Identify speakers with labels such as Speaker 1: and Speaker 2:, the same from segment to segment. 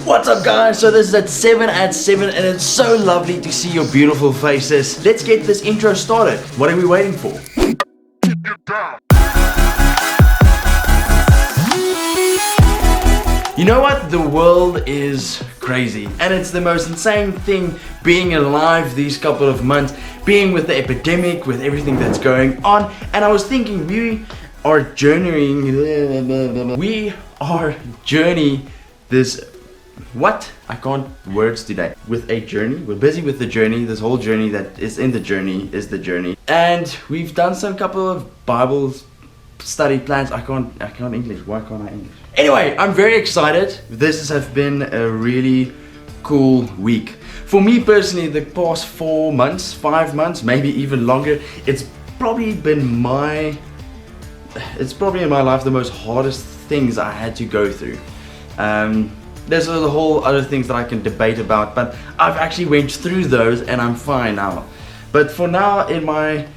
Speaker 1: What's up guys? So this is at 7 and it's so lovely to see your beautiful faces. Let's get this intro started. What are we waiting for? You know what? The world is crazy and it's the most insane thing being alive these couple of months, being with the epidemic, with everything that's going on. And I was thinking we are journeying this I can't words today. With a journey. We're busy with the journey. This whole journey that is in the journey is the journey. And we've done some couple of Bible study plans. I can't English. Why can't I English? Anyway, I'm very excited. This has been a really cool week. For me personally, the past 4 months, 5 months, maybe even longer, it's probably in my life the most hardest things I had to go through. There's a whole other things that I can debate about, but I've actually went through those and I'm fine now. But for now, in my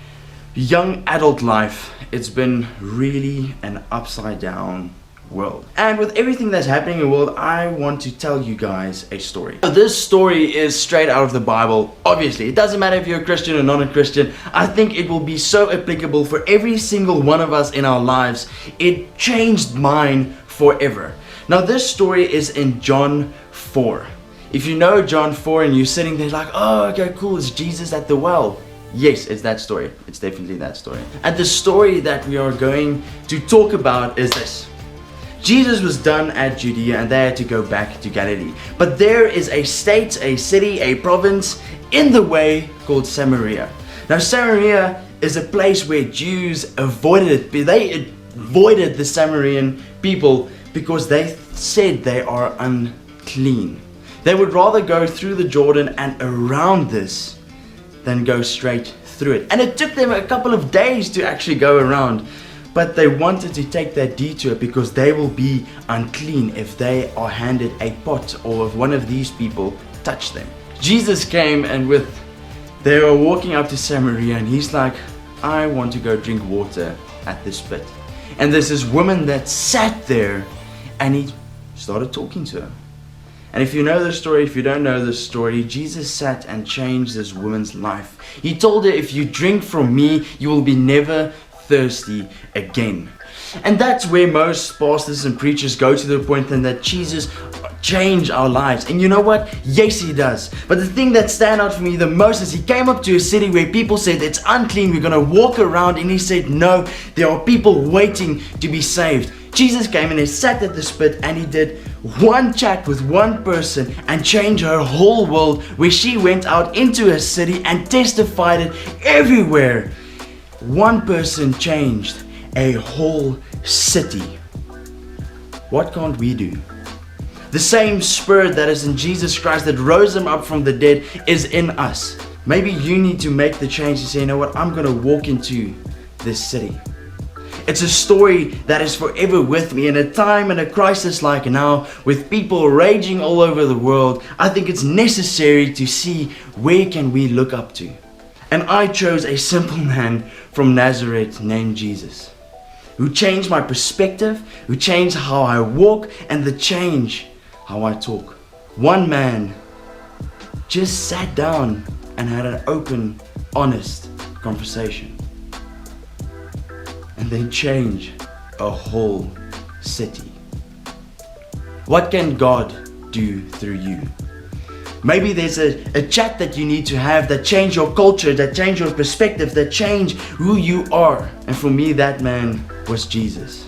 Speaker 1: young adult life, it's been really an upside down world. And with everything that's happening in the world, I want to tell you guys a story. This story is straight out of the Bible. Obviously, it doesn't matter if you're a Christian or not a Christian. I think it will be so applicable for every single one of us in our lives. It changed mine forever. Now this story is in John 4. If you know John 4 and you're sitting there like, oh, okay, cool, it's Jesus at the well. Yes, it's that story. It's definitely that story. And the story that we are going to talk about is this. Jesus was done at Judea and they had to go back to Galilee. But there is a state, a city, a province in the way called Samaria. Now Samaria is a place where Jews avoided it. They avoided the Samaritan people because they said they are unclean. They would rather go through the Jordan and around this than go straight through it. And it took them a couple of days to actually go around. But they wanted to take that detour because they will be unclean if they are handed a pot or if one of these people touch them. Jesus came and they were walking up to Samaria and he's like, I want to go drink water at this pit. And there's this woman that sat there and he started talking to her. And if you know the story, if you don't know the story, Jesus sat and changed this woman's life. He told her, if you drink from me, you will be never thirsty again. And that's where most pastors and preachers go to the point then that Jesus changed our lives. And you know what? Yes, he does. But the thing that stand out for me the most is he came up to a city where people said it's unclean, we're going to walk around, and he said no, there are people waiting to be saved. Jesus came and he sat at the spit and he did one chat with one person and changed her whole world, where she went out into a city and testified it everywhere. One person changed a whole city. What can't we do? The same spirit that is in Jesus Christ that rose him up from the dead is in us. Maybe you need to make the change and say, you know what, I'm going to walk into this city. It's a story that is forever with me. In a time and a crisis like now, with people raging all over the world, I think it's necessary to see where can we look up to. And I chose a simple man from Nazareth named Jesus, who changed my perspective, who changed how I walk, and the change how I talk. One man just sat down and had an open, honest conversation. And then change a whole city. What can God do through you? Maybe there's a chat that you need to have that change your culture, that change your perspective, that change who you are. And for me, that man was Jesus.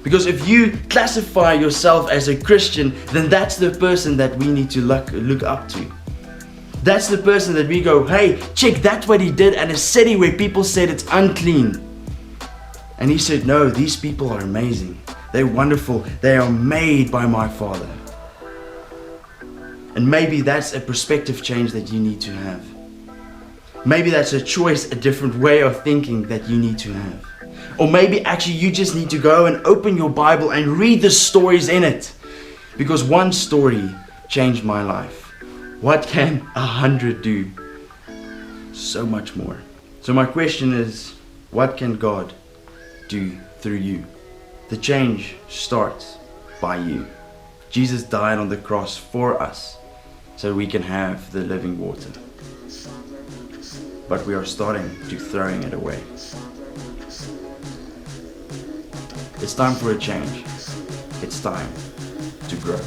Speaker 1: Because if you classify yourself as a Christian, then that's the person that we need to look up to. That's the person that we go, hey, check, that's what he did at a city where people said it's unclean. And he said, no, these people are amazing. They're wonderful. They are made by my Father. And maybe that's a perspective change that you need to have. Maybe that's a choice, a different way of thinking that you need to have. Or maybe actually you just need to go and open your Bible and read the stories in it. Because one story changed my life. What can 100 do? So much more. So my question is, what can God do through you? The change starts by you. Jesus died on the cross for us so we can have the living water. But we are starting to throwing it away. It's time for a change. It's time to grow.